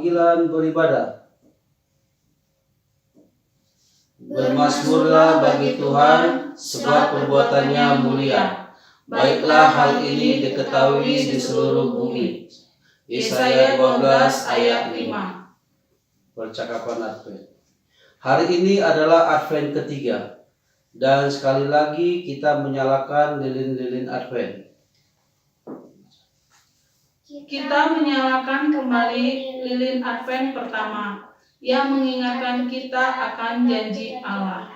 panggilan beribadah. Bermazmurlah bagi Tuhan, sebab perbuatannya mulia. Baiklah hal ini diketahui di seluruh bumi. Yesaya 12 ayat 5. Percakapan Advent. Hari ini adalah Advent ketiga, dan sekali lagi kita menyalakan lilin-lilin Advent. Kita menyalakan kembali lilin Advent pertama yang mengingatkan kita akan janji Allah.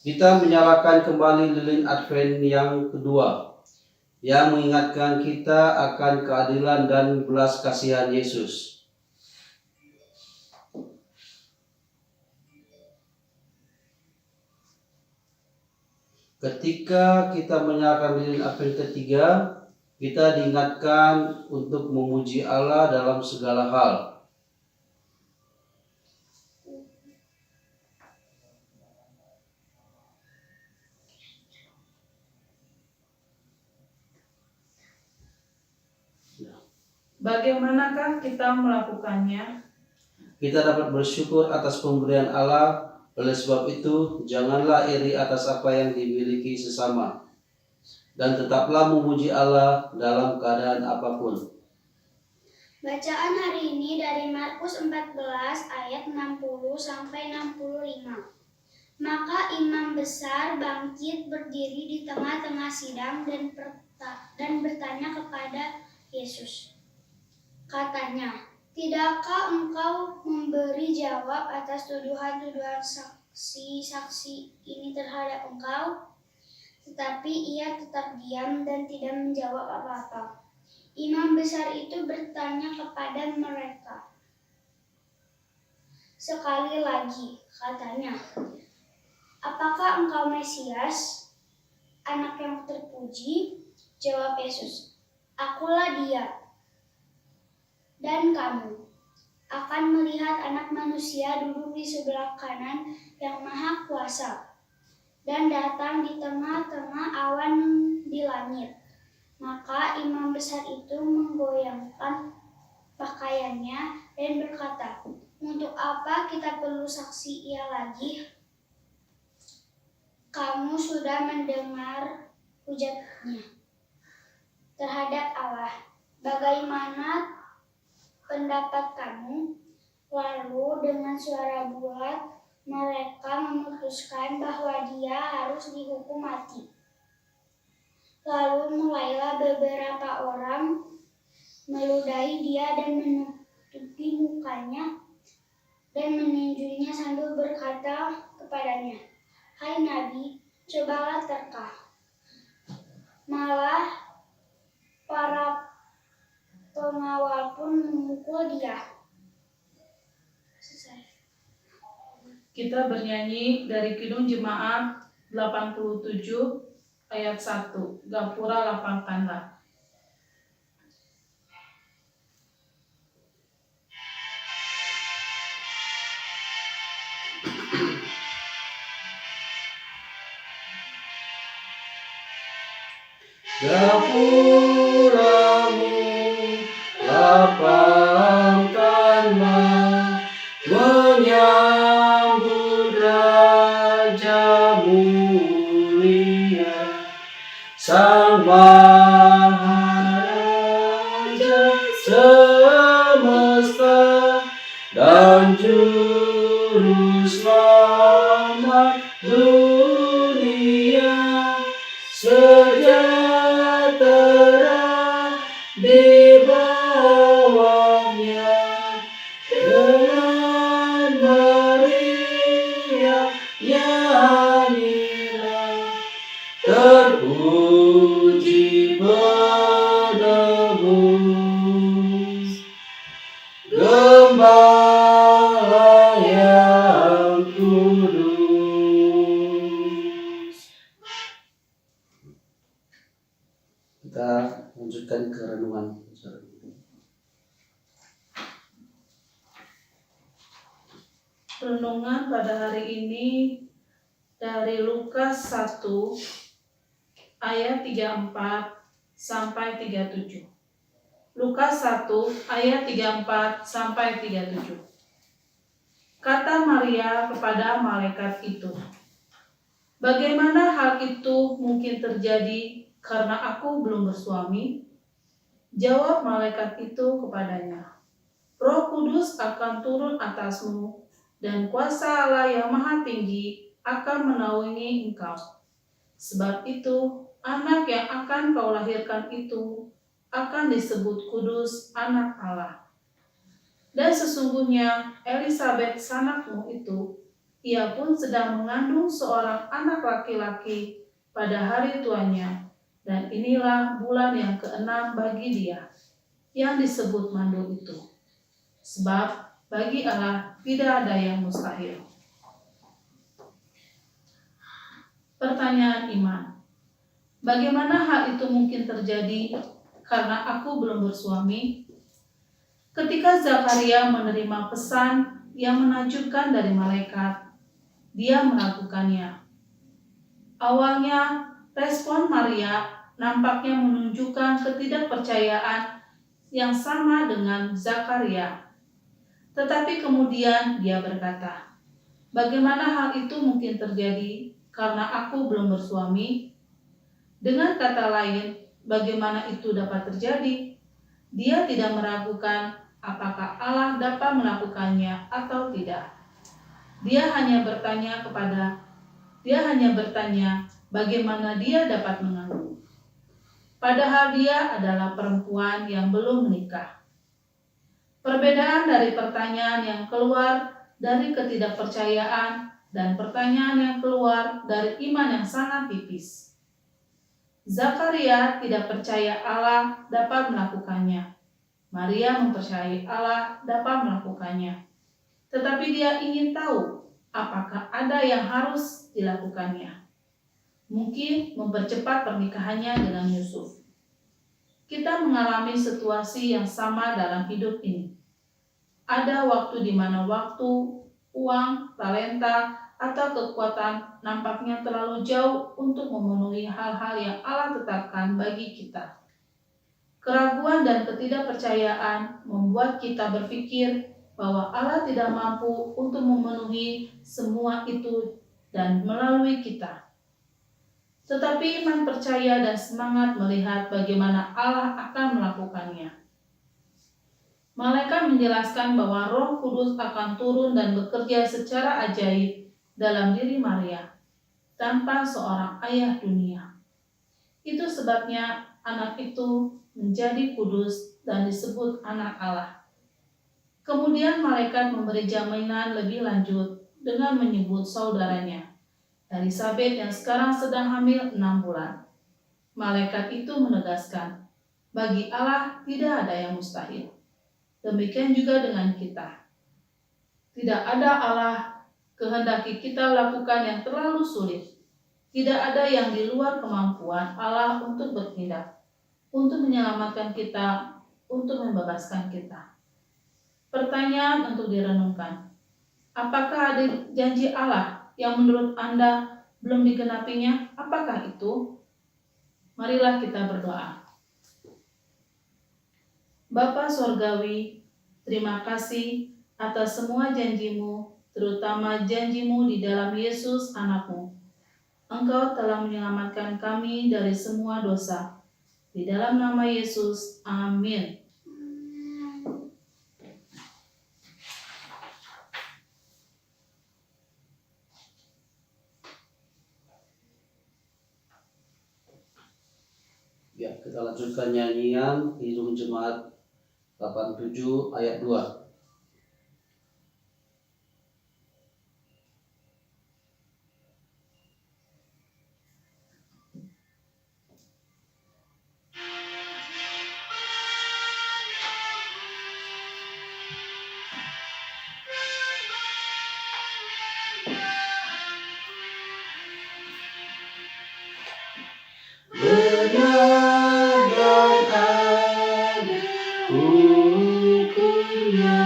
Kita menyalakan kembali lilin Advent yang kedua yang mengingatkan kita akan keadilan dan belas kasihan Yesus. Ketika kita menyalakan lilin Advent ketiga, kita diingatkan untuk memuji Allah dalam segala hal. Bagaimanakah kita melakukannya? Kita dapat bersyukur atas pemberian Allah. Oleh sebab itu, janganlah iri atas apa yang dimiliki sesama, dan tetaplah memuji Allah dalam keadaan apapun. Bacaan hari ini dari Markus 14 ayat 60 sampai 65. Maka imam besar bangkit berdiri di tengah-tengah sidang dan bertanya kepada Yesus. Katanya, "Tidakkah engkau memberi jawab atas tuduhan-tuduhan saksi-saksi ini terhadap engkau?" Tetapi ia tetap diam dan tidak menjawab apa-apa. Imam besar itu bertanya kepada mereka. Sekali lagi, katanya, "Apakah engkau Mesias, anak yang terpuji?" Jawab Yesus, "Akulah dia." Dan kamu akan melihat Anak Manusia duduk di sebelah kanan yang Maha Kuasa dan datang di tengah-tengah awan di langit. Maka imam besar itu menggoyangkan pakaiannya dan berkata, "Untuk apa kita perlu saksi ia lagi? Kamu sudah mendengar hujatnya terhadap Allah. Bagaimana pendapat kamu?" Lalu dengan suara bulat mereka memutuskan bahwa dia harus dihukum mati. Lalu mulailah beberapa orang meludahi dia dan menutupi mukanya dan meninjunya sambil berkata kepadanya, "Hai Nabi, cobalah terka." Malah para pengawal pun memukul dia. Selesai. Kita bernyanyi dari Kidung Jemaat 87 ayat 1. Gapura lapangkanlah. Gapuramu lapangkanlah, menyambut Raja mulia, Sang Maharaja semesta dan Juru Selamat dunia. Sejahtera di bawahnya, dengan meriah nyanyilah, terpuji penebus, Gembala yang kudus. Kita lanjutkan ke renungan. Renungan pada hari ini dari Lukas 1 ayat 34 sampai 37. Lukas 1 ayat 34 sampai 37. Kata Maria kepada malaikat itu, "Bagaimana hal itu mungkin terjadi karena aku belum bersuami?" Jawab malaikat itu kepadanya, "Roh Kudus akan turun atasmu, dan kuasa Allah yang Maha Tinggi akan menaungi engkau. Sebab itu, anak yang akan kau lahirkan itu akan disebut kudus, anak Allah. Dan sesungguhnya Elisabet sanakmu itu, ia pun sedang mengandung seorang anak laki-laki pada hari tuanya, dan inilah bulan yang ke-6 bagi dia, yang disebut mandul itu. Sebab bagi Allah tidak ada yang mustahil." Pertanyaan iman. Bagaimana hal itu mungkin terjadi karena aku belum bersuami? Ketika Zakaria menerima pesan yang menakjubkan dari malaikat, dia meragukannya. Awalnya, respon Maria nampaknya menunjukkan ketidakpercayaan yang sama dengan Zakaria. Tetapi kemudian dia berkata, "Bagaimana hal itu mungkin terjadi karena aku belum bersuami?" Dengan kata lain, bagaimana itu dapat terjadi? Dia tidak meragukan apakah Allah dapat melakukannya atau tidak. Dia hanya bertanya bagaimana dia dapat mengandung. Padahal dia adalah perempuan yang belum menikah. Perbedaan dari pertanyaan yang keluar dari ketidakpercayaan dan pertanyaan yang keluar dari iman yang sangat tipis. Zakaria tidak percaya Allah dapat melakukannya. Maria mempercayai Allah dapat melakukannya. Tetapi dia ingin tahu apakah ada yang harus dilakukannya. Mungkin mempercepat pernikahannya dengan Yusuf. Kita mengalami situasi yang sama dalam hidup ini. Ada waktu di mana waktu, uang, talenta, atau kekuatan nampaknya terlalu jauh untuk memenuhi hal-hal yang Allah tetapkan bagi kita. Keraguan dan ketidakpercayaan membuat kita berpikir bahwa Allah tidak mampu untuk memenuhi semua itu dan melalui kita. Tetapi iman percaya dan semangat melihat bagaimana Allah akan melakukannya. Malaikat menjelaskan bahwa Roh Kudus akan turun dan bekerja secara ajaib dalam diri Maria, tanpa seorang ayah dunia. Itu sebabnya anak itu menjadi kudus dan disebut anak Allah. Kemudian malaikat memberi jaminan lebih lanjut dengan menyebut saudaranya, Elisabet yang sekarang sedang hamil 6 bulan. Malaikat itu menegaskan, bagi Allah tidak ada yang mustahil. Demikian juga dengan kita. Tidak ada Allah kehendaki kita lakukan yang terlalu sulit. Tidak ada yang di luar kemampuan Allah untuk bertindak, untuk menyelamatkan kita, untuk membebaskan kita. Pertanyaan untuk direnungkan. Apakah ada janji Allah yang menurut Anda belum digenapinya? Apakah itu? Marilah kita berdoa. Bapa Sorgawi, terima kasih atas semua janji-Mu, terutama janji-Mu di dalam Yesus anak-Mu. Engkau telah menyelamatkan kami dari semua dosa. Di dalam nama Yesus, amin. Ya, kita lanjutkan nyanyian Kidung Jemaat 87 ayat 2. Benar dan adil hukumnya,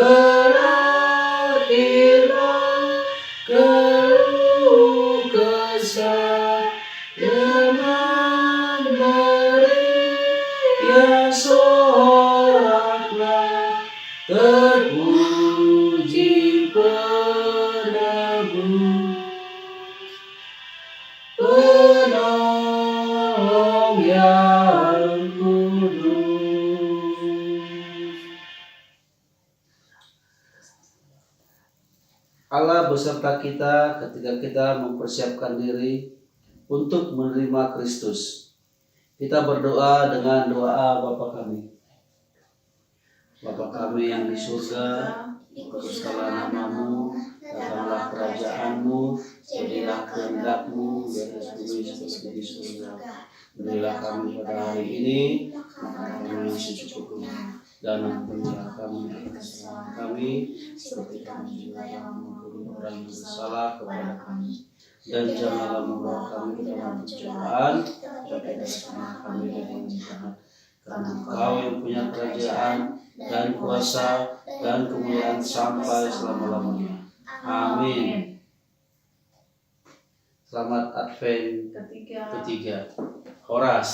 berakhirlah keluh kesah, dengan meriah soraklah, terpuji penolong yang kudus. Allah beserta kita ketika kita mempersiapkan diri untuk menerima Kristus. Kita berdoa dengan doa Bapa kami. Bapa kami yang di surga, dikuduskanlah namamu, datanglah kerajaanmu, jadilah kehendak-Mu di atas bumi seperti di surga. Berilah kami pada hari ini makanan kami yang secukupnya, dan ampunilah kami atas kesalahan kami, seperti kami juga yang mengampuni orang yang bersalah kepada kami. Dan janganlah membawa kami ke dalam pencobaan, tetapi bebaskanlah kami dari yang jahat. Karena Engkau yang punya kerajaan dan kuasa dan kemuliaan sampai selama-lamanya. Amin. Selamat Advent Ketiga. ketiga. Horas.